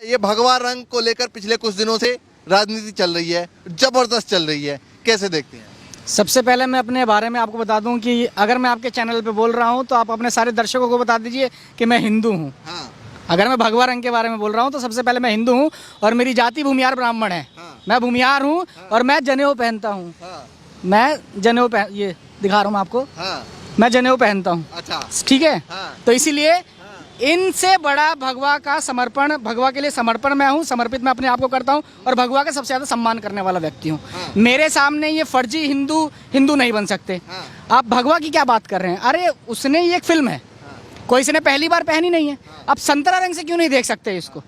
ये भगवा रंग को लेकर पिछले कुछ दिनों से राजनीति चल रही है, जबरदस्त चल रही है, कैसे देखते हैं? सबसे पहले मैं अपने बारे में आपको बता दूं कि अगर मैं आपके चैनल पे बोल रहा हूं तो आप अपने सारे दर्शकों को बता दीजिए कि मैं हिंदू हूं। हाँ। अगर मैं भगवा रंग के बारे में बोल रहा हूं तो सबसे पहले मैं हिंदू हूं और मेरी जाति भूमियार ब्राह्मण है। हाँ। मैं भूमियार हूं और मैं जनेऊ पहनता हूं। हाँ। मैं जनेऊ ये दिखा रहा हूं मैं आपको। हाँ। मैं जनेऊ पहनता हूं। अच्छा। ठीक है। हाँ। तो इसीलिए इनसे बड़ा भगवा का समर्पण, भगवा के लिए समर्पण मैं हूँ, समर्पित मैं अपने आप को करता हूँ और भगवा का सबसे ज़्यादा सम्मान करने वाला व्यक्ति हूँ। हाँ। मेरे सामने ये फर्जी हिंदू नहीं बन सकते। हाँ। आप भगवा की क्या बात कर रहे हैं? अरे उसने ये एक फिल्म है, कोई इसने पहली बार पहनी नहीं है। अब संतरा रंग से क्यों नहीं देख सकते इसको?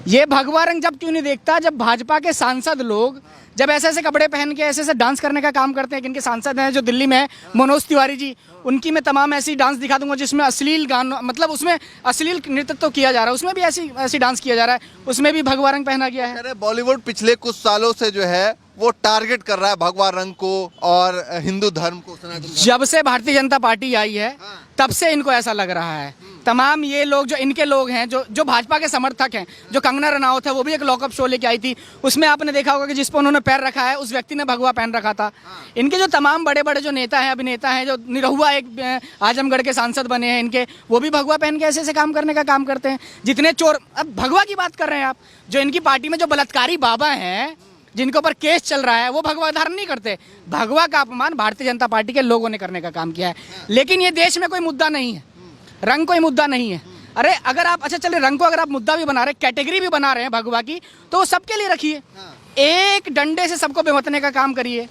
ये भगवा रंग जब क्यों नहीं देखता, जब भाजपा के सांसद लोग जब ऐसे ऐसे कपड़े पहन के ऐसे ऐसे डांस करने का काम करते हैं। इनके सांसद हैं जो दिल्ली में है, मनोज तिवारी जी, उनकी मैं तमाम ऐसी डांस दिखा दूंगा जिसमें अश्लील गानों, मतलब उसमें अश्लील नृत्य किया जा रहा है, उसमें भी ऐसी डांस किया जा रहा है, उसमें भी भगवा रंग पहना गया है। अरे बॉलीवुड पिछले कुछ सालों से जो है वो टारगेट कर रहा है भगवा रंग को और हिंदू धर्म को, सनातन धर्म। जब से भारतीय जनता पार्टी आई है तब से इनको ऐसा लग रहा है। तमाम ये लोग जो इनके लोग हैं, जो भाजपा के समर्थक हैं, जो कंगना रनावत है वो भी एक लॉकअप शो लेके आई थी, उसमें आपने देखा होगा कि जिस पर उन्होंने पैर रखा है उस व्यक्ति ने भगवा पहन रखा था। इनके जो तमाम बड़े बड़े जो नेता हैं, अभिनेता हैं, जो निरहुआ एक आजमगढ़ के सांसद बने हैं इनके, वो भी भगवा पहन के ऐसे ऐसे काम करने का काम करते हैं। जितने चोर, अब भगवा की बात कर रहे हैं आप, जो इनकी पार्टी में जो बलात्कारी बाबा हैं जिनके ऊपर केस चल रहा है वो भगवा धारण नहीं करते। भगवा का अपमान भारतीय जनता पार्टी के लोगों ने करने का काम किया है। लेकिन ये देश में कोई मुद्दा नहीं है, रंग कोई मुद्दा नहीं है। अरे अगर आप, अच्छा चलिए, रंग को अगर आप मुद्दा भी बना रहे, कैटेगरी भी बना रहे हैं भगवा की, तो वो सबके लिए रखिए। एक डंडे से सबको बेमतने का काम करिए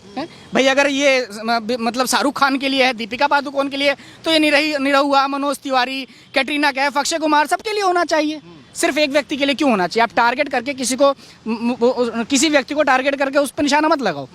भाई। अगर ये मतलब शाहरुख खान के लिए है, दीपिका पादुकोण के लिए, तो ये निरहुआ, मनोज तिवारी, कैटरीना कैफ, अक्षय कुमार, सबके लिए होना चाहिए। सिर्फ एक व्यक्ति के लिए क्यों होना चाहिए? आप टारगेट करके किसी व्यक्ति को टारगेट करके उस पर निशाना मत लगाओ।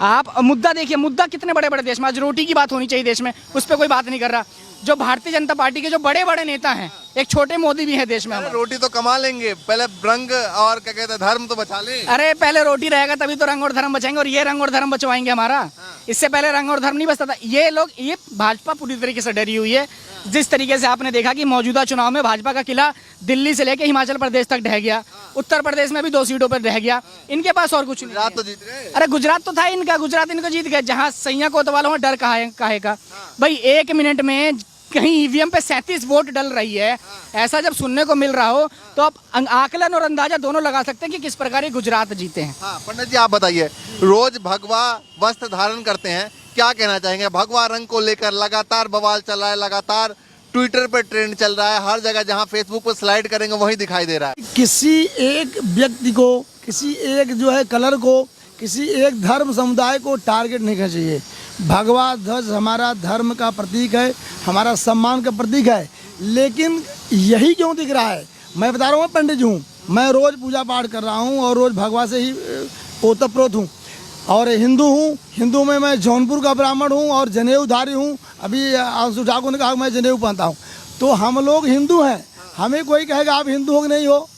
आप मुद्दा देखिए, मुद्दा कितने बड़े बड़े देश में, आज रोटी की बात होनी चाहिए देश में, उस पर कोई बात नहीं कर रहा। जो भारतीय जनता पार्टी के जो बड़े बड़े नेता हैं, एक छोटे मोदी भी है देश में। रोटी तो कमा लेंगे, पहले रंग और क्या कहते हैं धर्म तो बचा लें। अरे पहले रोटी रहेगा तभी तो रंग और धर्म बचाएंगे, और ये रंग और धर्म बचवाएंगे हमारा। इससे पहले रंग और धर्म नहीं बचता था। ये लोग, ये भाजपा पूरी तरीके से डरी हुई है। जिस तरीके से आपने देखा कि मौजूदा चुनाव में भाजपा का किला दिल्ली से लेकर हिमाचल प्रदेश तक ढह गया, उत्तर प्रदेश में भी 2 सीटों पर ढह गया, इनके पास और कुछ नहीं। गुजरात तो जीत गए। अरे गुजरात तो था इनका, गुजरात इनको जीत गए। जहाँ सैया कोतवाल वहाँ डर काहे का भाई। 1 मिनट में कहीं ईवीएम पे 37 वोट डल रही है, ऐसा जब सुनने को मिल रहा हो तो आप आकलन और अंदाजा दोनों लगा सकते हैं कि किस प्रकार ये गुजरात जीते हैं। हाँ पंडित जी, आप बताइए, रोज भगवा वस्त्र धारण करते हैं, क्या कहना चाहेंगे? भगवा रंग को लेकर लगातार बवाल चल रहा है, लगातार ट्विटर पर ट्रेंड चल रहा है, हर जगह जहाँ फेसबुक पर स्लाइड करेंगे वही दिखाई दे रहा है। किसी एक व्यक्ति को, किसी एक जो है कलर को, किसी एक धर्म समुदाय को टारगेट नहीं करना चाहिए। भगवा ध्वज हमारा धर्म का प्रतीक है, हमारा सम्मान का प्रतीक है। लेकिन यही क्यों दिख रहा है? मैं बता रहा हूँ, पंडित जी हूँ, मैं रोज़ पूजा पाठ कर रहा हूँ और रोज़ भगवा से ही ओतप्रोत हूँ, और हिंदू हूँ। हिंदू में मैं जौनपुर का ब्राह्मण हूँ और जनेऊधारी हूँ। अभी आंसू ठाकुर ने कहा मैं जनेऊ पहनता हूँ। तो हम लोग हिंदू हैं। हमें कोई कहेगा आप हिंदू हो कि नहीं हो,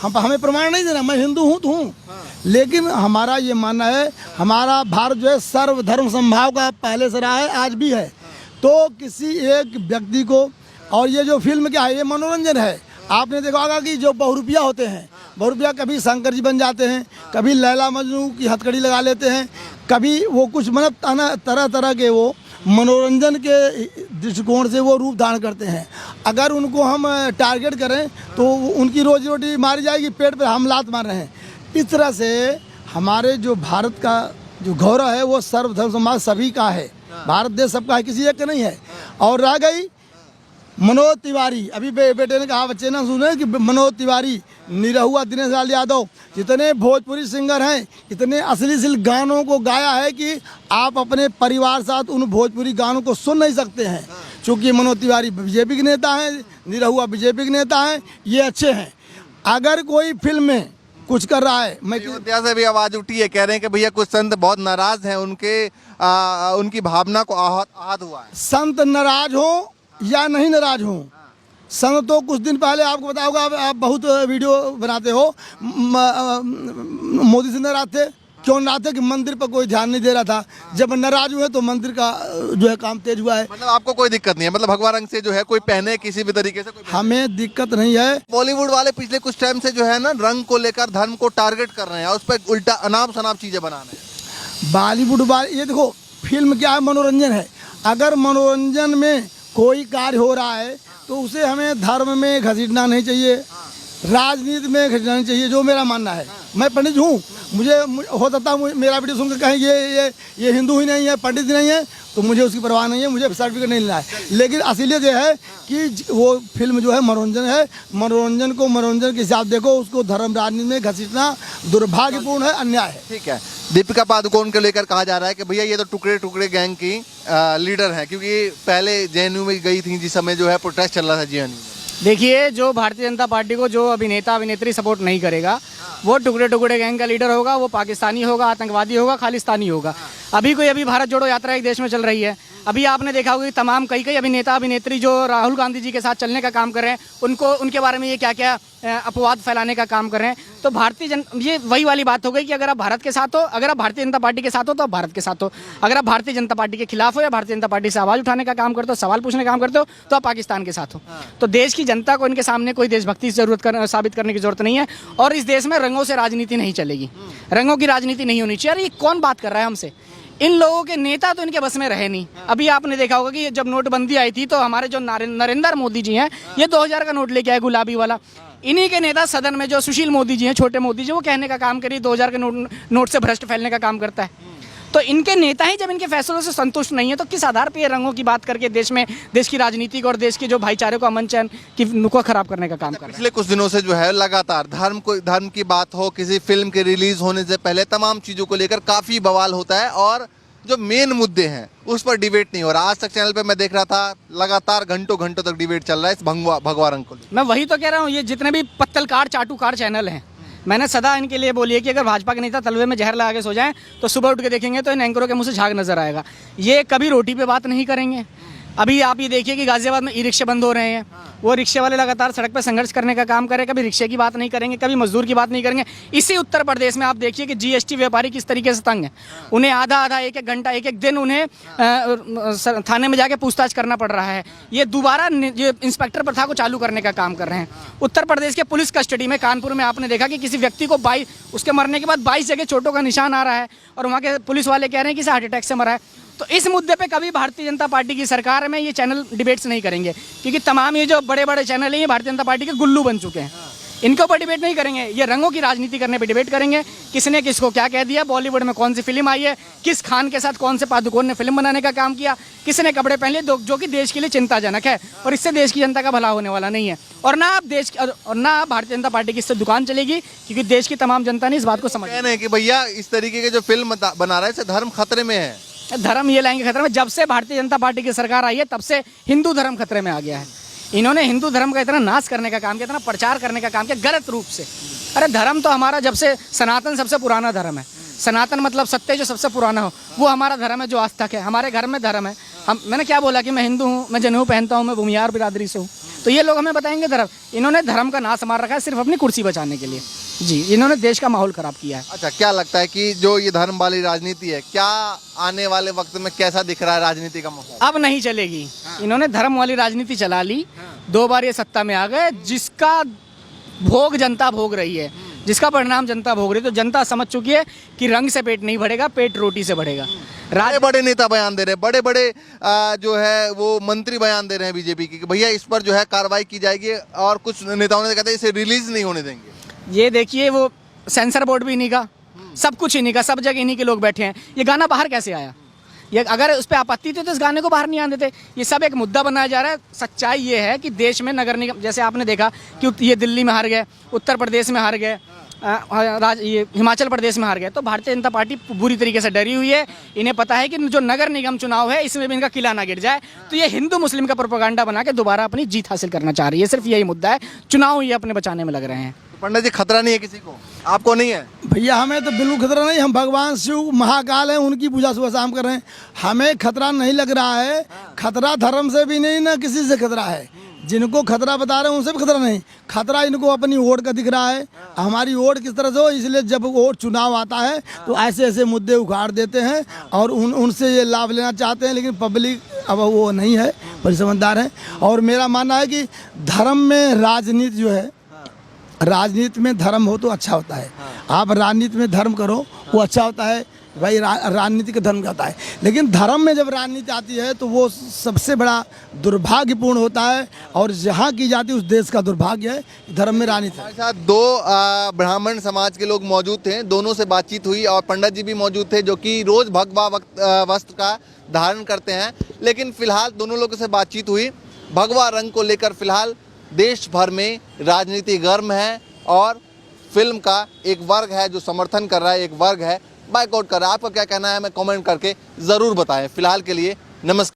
हमें प्रमाण नहीं देना, मैं हिंदू हूँ तो हूँ। लेकिन हमारा ये मानना है, हमारा भारत जो है सर्वधर्म समभाव का पहले से रहा है, आज भी है। तो किसी एक व्यक्ति को, और ये जो फिल्म क्या है, ये मनोरंजन है। आपने देखा होगा कि जो बहुरूपिया होते हैं, बहुरूपिया कभी शंकर जी बन जाते हैं, कभी लैला मजनू की हथकड़ी लगा लेते हैं, कभी वो कुछ मतलब तरह तरह के वो मनोरंजन के दृष्टिकोण से वो रूप धारण करते हैं। अगर उनको हम टारगेट करें तो उनकी रोजी रोटी मारी जाएगी, पेट पर हम लात मार रहे हैं। इस तरह से हमारे जो भारत का जो गौरव है वो सर्वधर्म समाज सभी का है। भारत देश सबका है, किसी एक का नहीं है। और रह गई मनोज तिवारी, अभी बेटे ने कहा, बच्चे ने सुने कि मनोज तिवारी, निरहुआ, दिनेश लाल यादव, जितने भोजपुरी सिंगर हैं, इतने अश्लील गानों को गाया है कि आप अपने परिवार साथ उन भोजपुरी गानों को सुन नहीं सकते हैं। चूँकि मनोज तिवारी बीजेपी के नेता हैं, निरहुआ बीजेपी के नेता हैं, ये अच्छे हैं। अगर कोई फिल्म में कुछ कर रहा है, मैं अयोध्या से भी आवाज उठी है, कह रहे हैं कि भैया कुछ संत बहुत नाराज हैं, उनकी भावना को आहत हुआ है। संत नाराज हो या नहीं नाराज हो, संत तो कुछ दिन पहले आपको बताऊंगा, आप बहुत वीडियो बनाते हो, मोदी से नाराज थे, क्यों ना थे कि मंदिर पर कोई ध्यान नहीं दे रहा था। जब नाराज हुए तो मंदिर का जो है काम तेज हुआ है। मतलब आपको कोई दिक्कत नहीं है, मतलब भगवा रंग से जो है कोई पहने किसी भी तरीके से कोई हमें दिक्कत नहीं है। बॉलीवुड वाले पिछले कुछ टाइम से जो है ना रंग को लेकर धर्म को टारगेट कर रहे हैं और उस पर उल्टा अनाप शनाप चीजें बना रहे हैं। बॉलीवुड वाले, ये देखो फिल्म क्या है, मनोरंजन है। अगर मनोरंजन में कोई कार्य हो रहा है तो उसे हमें धर्म में घसीटना नहीं चाहिए, राजनीति में घसीटना नहीं चाहिए, जो मेरा मानना है। मैं पंडित हूँ, मुझे हो सकता है मेरा वीडियो सुनकर कहें ये हिंदू ही नहीं है, पंडित ही नहीं है, तो मुझे उसकी परवाह नहीं है, मुझे सर्टिफिकेट नहीं लेना है। लेकिन असलियत ये है कि वो फिल्म जो है मनोरंजन है, मनोरंजन को मनोरंजन के हिसाब देखो, उसको धर्म राजनीति में घसीटना दुर्भाग्यपूर्ण है, अन्याय है। ठीक है, दीपिका पादुकोण को लेकर कहा जा रहा है कि भैया ये तो टुकड़े टुकड़े गैंग की लीडर है, क्योंकि पहले जेएनयू में गई थी जिस समय जो है प्रोटेस्ट चल रहा था जेएनयू में। देखिए, जो भारतीय जनता पार्टी को जो अभिनेता अभिनेत्री सपोर्ट नहीं करेगा वो टुकड़े टुकड़े गैंग का लीडर होगा, वो पाकिस्तानी होगा, आतंकवादी होगा, खालिस्तानी होगा। अभी भारत जोड़ो यात्रा एक देश में चल रही है। अभी आपने देखा होगा कि तमाम कई अभिनेता अभिनेत्री जो राहुल गांधी जी के साथ चलने का काम कर रहे हैं, उनको उनके बारे में ये क्या क्या अपवाद फैलाने का काम कर रहे हैं। तो ये वही वाली बात हो गई कि अगर आप भारत के साथ हो, अगर आप भारतीय जनता पार्टी के साथ हो तो आप भारत के साथ हो, अगर आप भारतीय जनता पार्टी के खिलाफ हो या भारतीय जनता पार्टी से आवाज उठाने का काम करते हो, सवाल पूछने का काम करते हो, तो आप पाकिस्तान के साथ हो। तो देश की जनता को इनके सामने कोई देशभक्ति साबित करने की जरूरत नहीं है। और इस देश में रंगों से राजनीति नहीं चलेगी, रंगों की राजनीति नहीं होनी चाहिए। अरे ये कौन बात कर रहा है हमसे? इन लोगों के नेता तो इनके बस में रहे नहीं। अभी आपने देखा होगा कि जब नोटबंदी आई थी तो हमारे जो नरेंद्र मोदी जी हैं, ये 2000 का नोट लेके आए गुलाबी वाला। इन्हीं के नेता सदन में जो सुशील मोदी जी हैं, छोटे मोदी जी, वो कहने का काम करिए 2000 के नोट से भ्रष्ट फैलने का काम करता है। तो इनके नेता ही जब इनके फैसलों से संतुष्ट नहीं है तो किस आधार पर ये रंगों की बात करके देश में देश की राजनीति को और देश के जो भाईचारे को, अमन चैन को खराब करने का काम कर रहे हैं। पिछले कुछ दिनों से जो है लगातार धर्म की बात हो, किसी फिल्म के रिलीज होने से पहले तमाम चीजों को लेकर काफी बवाल होता है और जो मेन मुद्दे हैं उस पर डिबेट नहीं हो रहा। आज तक चैनल पे मैं देख रहा था लगातार घंटों घंटों तक डिबेट चल रहा है इस भगवा रंग को। मैं वही तो कह रहा हूँ, ये जितने भी पत्तलकार चाटुकार चैनल हैं, मैंने सदा इनके लिए बोली है कि अगर भाजपा के नेता तलवे में जहर लगा के सो जाएं तो सुबह उठ के देखेंगे तो इन एंकरों के मुंह से झाग नजर आएगा। ये कभी रोटी पे बात नहीं करेंगे। अभी आप ये देखिए कि गाजियाबाद में ई रिक्शे बंद हो रहे हैं, वो रिक्शे वाले लगातार सड़क पर संघर्ष करने का काम करें, कभी रिक्शे की बात नहीं करेंगे, कभी मजदूर की बात नहीं करेंगे। इसी उत्तर प्रदेश में आप देखिए कि जीएसटी व्यापारी किस तरीके से तंग है। उन्हें आधा एक घंटा एक दिन उन्हें थाने में जाके पूछताछ करना पड़ रहा है। ये दोबारा ये इंस्पेक्टर प्रथा को चालू करने का काम कर रहे हैं। उत्तर प्रदेश के पुलिस कस्टडी में कानपुर में आपने देखा कि किसी व्यक्ति को उसके मरने के बाद 22 जगह चोटों का निशान आ रहा है और वहाँ के पुलिस वाले कह रहे हैं कि इसे हार्ट अटैक से मरा है। तो इस मुद्दे पे कभी भारतीय जनता पार्टी की सरकार में ये चैनल डिबेट्स नहीं करेंगे, क्योंकि तमाम ये जो बड़े बड़े चैनल हैं ये भारतीय जनता पार्टी के गुल्लू बन चुके हैं। इनके ऊपर डिबेट नहीं करेंगे, ये रंगों की राजनीति करने पे डिबेट करेंगे। किसने किसको क्या कह दिया, बॉलीवुड में कौन सी फिल्म आई है, किस खान के साथ कौन से पादुकोण ने फिल्म बनाने का काम किया, किसने कपड़े पहन लिए, जो कि देश के लिए चिंताजनक है और इससे देश की जनता का भला होने वाला नहीं है। और ना आप भारतीय जनता पार्टी की इससे दुकान चलेगी, क्योंकि देश की तमाम जनता ने इस बात को समझ है कि भैया इस तरीके के जो फिल्म बना रहा है इससे धर्म खतरे में है। धर्म ये लाएंगे खतरे में। जब से भारतीय जनता पार्टी की सरकार आई है तब से हिंदू धर्म खतरे में आ गया है। इन्होंने हिंदू धर्म का इतना नाश करने का काम किया, इतना प्रचार करने का काम किया गलत रूप से। अरे धर्म तो हमारा जब से सनातन सबसे पुराना धर्म है। सनातन मतलब सत्य जो सबसे पुराना हो, वो हमारा धर्म है जो आज तक है। हमारे घर में धर्म है। मैंने क्या बोला कि मैं हिंदू हूँ, मैं जनेऊ पहनता हूँ, मैं भूमियार बिरादरी से हूँ, तो ये लोग हमें बताएंगे धर्म। इन्होंने धर्म का नाश मार रखा है सिर्फ अपनी कुर्सी बचाने के लिए। जी, इन्होंने देश का माहौल खराब किया है। अच्छा, क्या लगता है कि जो ये धर्म वाली राजनीति है, क्या आने वाले वक्त में कैसा दिख रहा है राजनीति का माहौल? अब नहीं चलेगी। इन्होंने धर्म वाली राजनीति चला ली, 2 बार ये सत्ता में आ गए, जिसका भोग जनता भोग रही है, जिसका परिणाम जनता भोग रही है। तो जनता समझ चुकी है कि रंग से पेट नहीं भरेगा, पेट रोटी से बढ़ेगा। बड़े बड़े नेता बयान दे रहे हैं, बड़े बड़े जो है वो मंत्री बयान दे रहे हैं बीजेपी की, भैया इस पर जो है कार्रवाई की जाएगी, और कुछ नेताओं ने कहते हैं इसे रिलीज नहीं होने देंगे। ये देखिए, वो सेंसर बोर्ड भी इन्हीं का, सब कुछ इन्हीं का, सब जगह इन्हीं के लोग बैठे हैं। ये गाना बाहर कैसे आया? ये अगर उस पर आपत्ति थी तो इस गाने को बाहर नहीं आने देते। ये सब एक मुद्दा बनाया जा रहा है। सच्चाई ये है कि देश में नगर निगम, जैसे आपने देखा कि ये दिल्ली में हार गए, उत्तर प्रदेश में हार गए, ये हिमाचल प्रदेश में हार गए, तो भारतीय जनता पार्टी बुरी तरीके से डरी हुई है। इन्हें पता है कि जो नगर निगम चुनाव है इसमें भी इनका किला ना गिर जाए, तो ये हिंदू मुस्लिम का प्रोपेगेंडा बना के दोबारा अपनी जीत हासिल करना चाह रही है। सिर्फ यही मुद्दा है, चुनाव ये अपने बचाने में लग रहे हैं। पंडित जी, खतरा नहीं है किसी को? आपको नहीं है? भैया हमें तो बिल्कुल खतरा नहीं। हम भगवान शिव महाकाल हैं, उनकी पूजा सुबह शाम कर रहे हैं। हमें खतरा नहीं लग रहा है। खतरा धर्म से भी नहीं, ना किसी से खतरा है। जिनको खतरा बता रहे हैं उनसे भी खतरा नहीं, खतरा इनको अपनी वोट का दिख रहा है। हमारी वोट किस तरह से हो, इसलिए जब वोट चुनाव आता है तो ऐसे ऐसे मुद्दे उखाड़ देते हैं और उनसे ये लाभ लेना चाहते हैं, लेकिन पब्लिक अब वो नहीं है, बड़ी समझदार है। और मेरा मानना है कि धर्म में राजनीति जो है, राजनीति में धर्म हो तो अच्छा होता है। आप राजनीति में धर्म करो वो अच्छा होता है भाई, राजनीति का धर्म कहता है। लेकिन धर्म में जब राजनीति आती है तो वो सबसे बड़ा दुर्भाग्यपूर्ण होता है, और जहाँ की जाती है उस देश का दुर्भाग्य है कि धर्म में राजनीति है। हमारे साथ दो ब्राह्मण समाज के लोग मौजूद थे, दोनों से बातचीत हुई और पंडित जी भी मौजूद थे जो कि रोज भगवा वस्त्र का धारण करते हैं। लेकिन फिलहाल दोनों लोगों से बातचीत हुई, भगवा रंग को लेकर फिलहाल देश भर में राजनीति गर्म है और फिल्म का एक वर्ग है जो समर्थन कर रहा है, एक वर्ग है बाइकआउट कर रहा है। आपका क्या कहना है हमें कमेंट करके ज़रूर बताएं। फिलहाल के लिए नमस्कार।